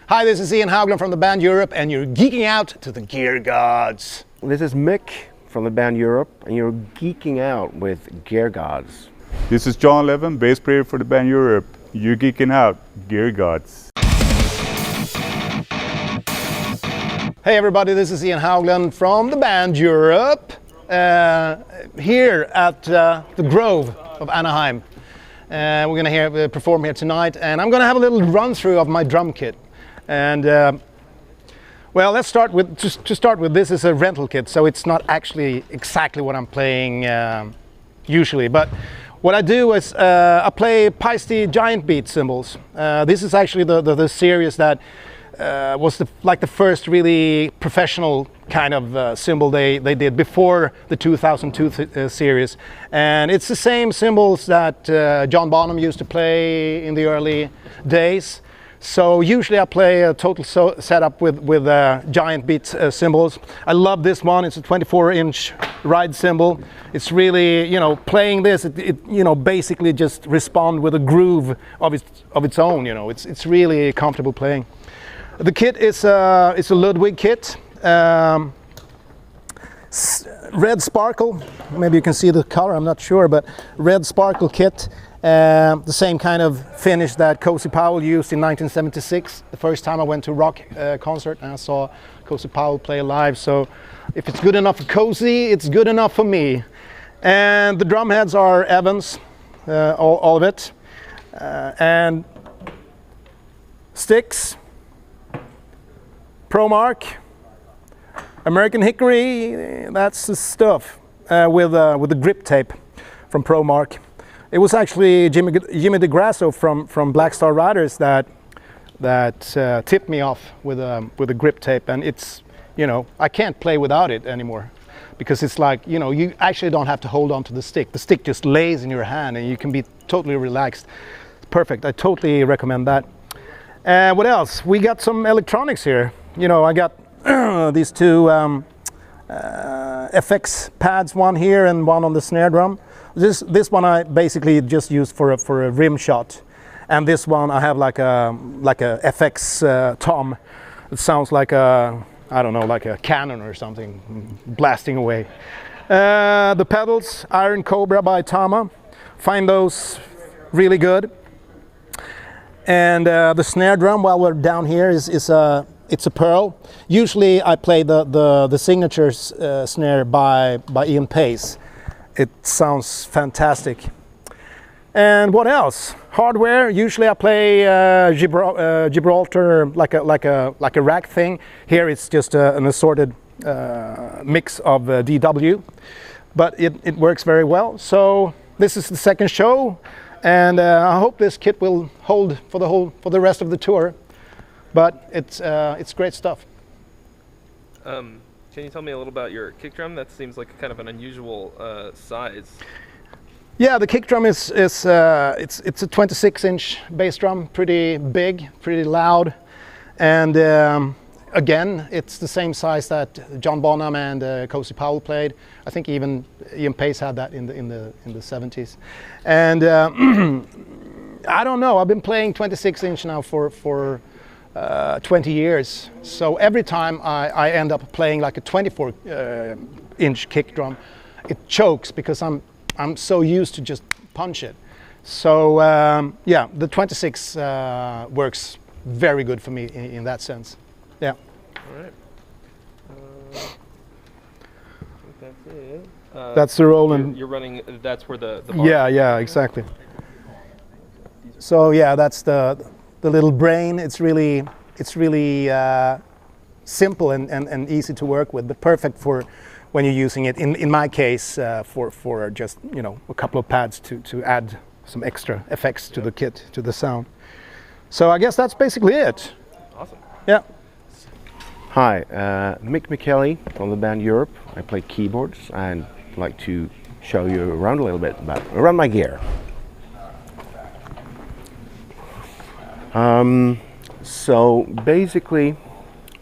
Hi, this is Ian Haugland from the band Europe, and you're geeking out to the Gear Gods. This is Mick from the band Europe, and you're geeking out with Gear Gods. This is John Levin, bass player for the band Europe. You're geeking out, Gear Gods. Hey everybody, this is Ian Haugland from the band Europe, here at the Grove of Anaheim. We're going to perform here tonight, and I'm going to have a little run through of my drum kit. And well, let's start with, to start with, this is a rental kit, so it's not actually exactly what I'm playing usually. But what I do is I play Paiste giant beat cymbals. This is actually the series that was like the first really professional kind of cymbal they did before the 2002 series. And it's the same cymbals that John Bonham used to play in the early days. So usually I play a total setup with giant beat cymbals. I love this one. It's a 24-inch ride cymbal. It's really, you know, playing this, it you know, basically just respond with a groove of its own. You know, it's really comfortable playing. The kit is it's a Ludwig Kit. Red sparkle. Maybe you can see the color. I'm not sure, but red sparkle kit. The same kind of finish that Cozy Powell used in 1976, the first time I went to a rock concert and I saw Cozy Powell play live. So if it's good enough for Cozy, it's good enough for me. And the drum heads are Evans, all of it. And sticks, ProMark, American Hickory, that's the stuff, with the grip tape from ProMark. It was actually Jimmy DeGrasso from Black Star Riders that tipped me off with a grip tape, and it's, you know, I can't play without it anymore, because it's like, you know, you actually don't have to hold on to the stick. The stick just lays in your hand and you can be totally relaxed. Perfect. I totally recommend that. What else? We got some electronics here. You know, I got these two FX pads, one here and one on the snare drum. This one I basically just used for a rim shot, and this one I have like a FX tom. It sounds like a, I don't know, like a cannon or something blasting away. The pedals, Iron Cobra by Tama. Find those really good. And the snare drum, while we're down here, it's a Pearl. Usually I play the signature snare by Ian Paiste. It sounds fantastic. And what else? Hardware. Usually I play Gibraltar like a rack thing. Here it's just an assorted mix of DW, but it works very well. So this is the second show, and I hope this kit will hold for the rest of the tour. But it's great stuff. Can you tell me a little about your kick drum? That seems like kind of an unusual size. Yeah, the kick drum is it's a 26-inch bass drum, pretty big, pretty loud, and again, it's the same size that John Bonham and Cozy Powell played. I think even Ian Paiste had that in the 70s. And I don't know. I've been playing 26-inch now for 20 years. So every time I end up playing like a 24-inch kick drum, it chokes because I'm so used to just punch it. So yeah, the 26 works very good for me in that sense. Yeah. All right. I think that's it. That's the Roland. You're running. That's where the bar. Yeah, exactly. So yeah, that's the little brain. It's really simple and easy to work with, but perfect for when you're using it. In my case, for just, you know, a couple of pads to add some extra effects to the kit, to the sound. So I guess that's basically it. Awesome. Yeah. Hi, Mick Micheli from the band Europe. I play keyboards and like to show you around a little bit around my gear. So basically,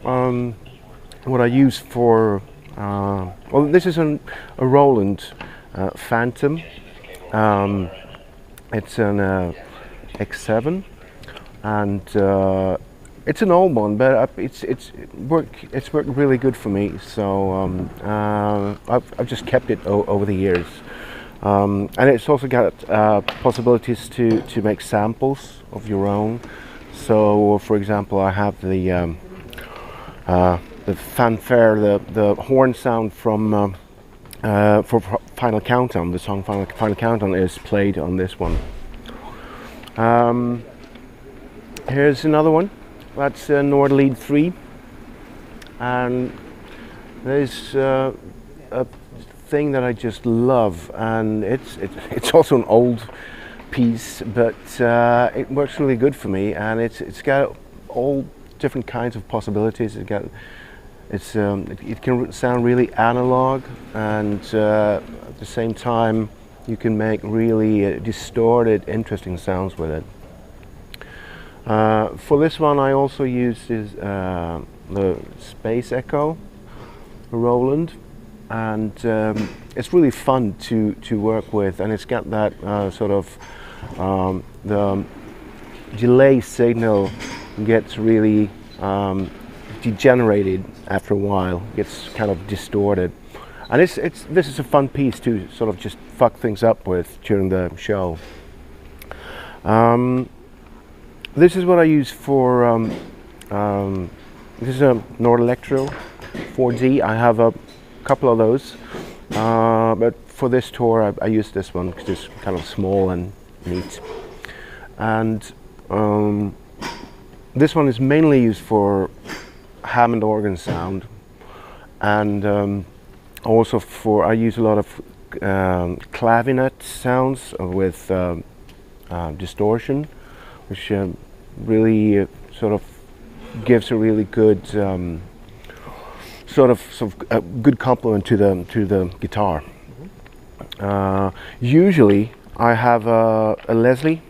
what I use for, well, this is a Roland Phantom. It's an X7, and It's an old one, but it's worked really good for me. So I've just kept it over the years, and it's also got possibilities to make samples of your own. So, for example, I have the fanfare, the horn sound from for Final Countdown. The song Final Countdown is played on this one. Here's another one. That's Norda Lead 3, and there's a thing that I just love, and it's also an old piece, but it works really good for me, and it's got all different kinds of possibilities. It can sound really analog, and at the same time you can make really distorted, interesting sounds with it. For this one I also used the Space Echo Roland, and it's really fun to work with, and it's got that sort of the delay signal gets really degenerated after a while, gets kind of distorted, and this is a fun piece to sort of just fuck things up with during the show. This is what I use for, this is a Norda Electro 4D. I have a couple of those, but for this tour I use this one because it's kind of small and neat. And this one is mainly used for Hammond organ sound, and also I use a lot of clavinet sounds with distortion, which really sort of gives a really good sort of a good complement to the guitar. Usually I have a Leslie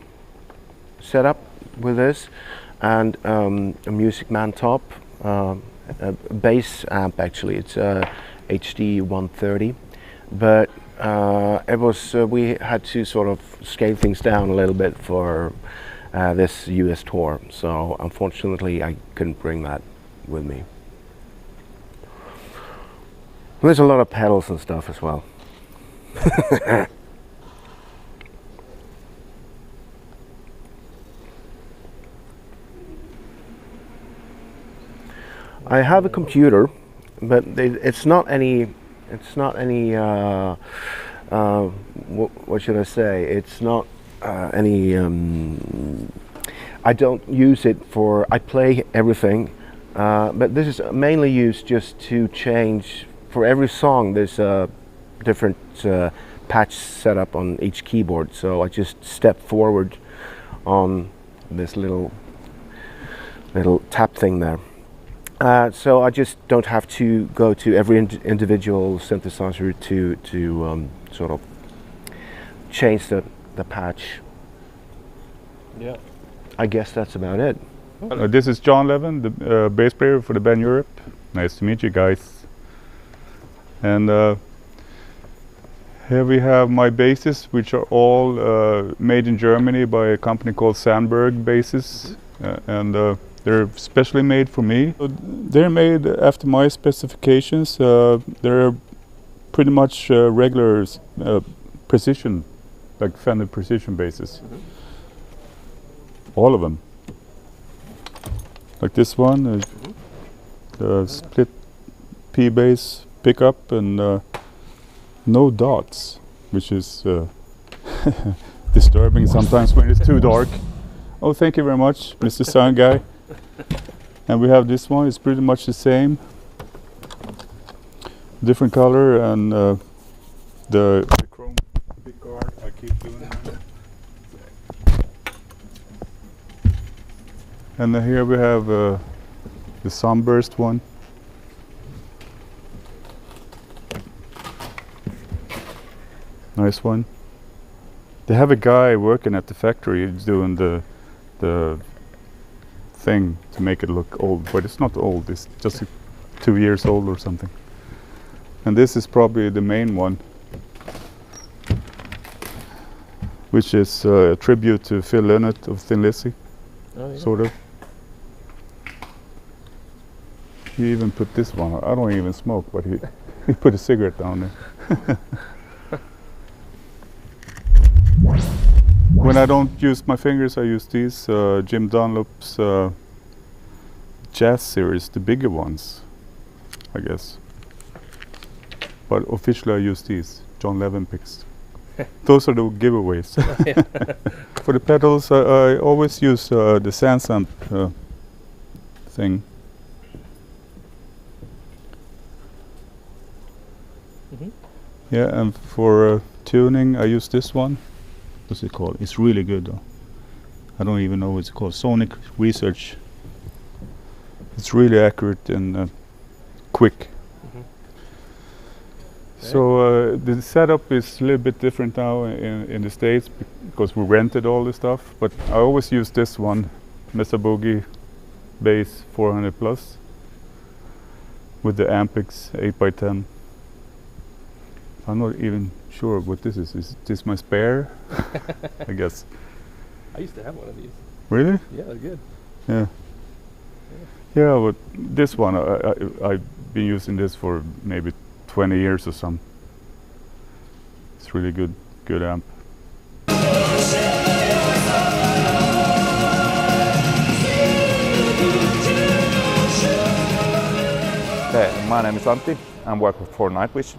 set up with this, and a Music Man top, a bass amp. Actually it's a HD 130, but it was we had to sort of scale things down a little bit for this US tour, so unfortunately I couldn't bring that with me. There's a lot of pedals and stuff as well. I have a computer, but it's not any what should I say, it's not any I don't use it for, I play everything, but this is mainly used just to change. For every song there's a different patch set up on each keyboard, so I just step forward on this little tap thing there. So I just don't have to go to every individual synthesizer to sort of change the patch. Yeah. I guess that's about it. This is John Levin, the bass player for the band Europe. Nice to meet you guys. And here we have my basses, which are all made in Germany by a company called Sandberg Basses, and they're specially made for me. They're made after my specifications. They're pretty much regular precision, like Fender precision basses. Mm-hmm. All of them. Like this one, the split P bass pickup, and no dots, which is disturbing sometimes when it's too dark. Oh, thank you very much, Mr. Sound Guy. And we have this one, it's pretty much the same, different color, and the chrome big guard, I keep doing that. And then here we have the Sunburst one. Nice one. They have a guy working at the factory who's doing the thing to make it look old, but it's not old, it's just 2 years old or something. And this is probably the main one, which is a tribute to Phil Lynott of Thin Lizzy, Oh, yeah. sort of. He even put this one. I don't even smoke, but he put a cigarette down there. When I don't use my fingers, I use these Jim Dunlop's Jazz series, the bigger ones, I guess. But officially I use these, John Levin picks. Those are the giveaways. For the pedals, I always use the Sansamp thing. Yeah, and for tuning, I use this one. What's it called? It's really good though. I don't even know what it's called. Sonic Research. It's really accurate and quick. So the setup is a little bit different now in the States because we rented all the stuff. But I always use this one, Mesa Boogie Bass 400 Plus with the Ampix 8x10. I'm not even sure what this is. Is this my spare? I guess. I used to have one of these. Really? Yeah, they're good. Yeah. Yeah, but this one, I've been using this for maybe 20 years or something. It's really good amp. Hey, my name is Antti. I'm working for Nightwish.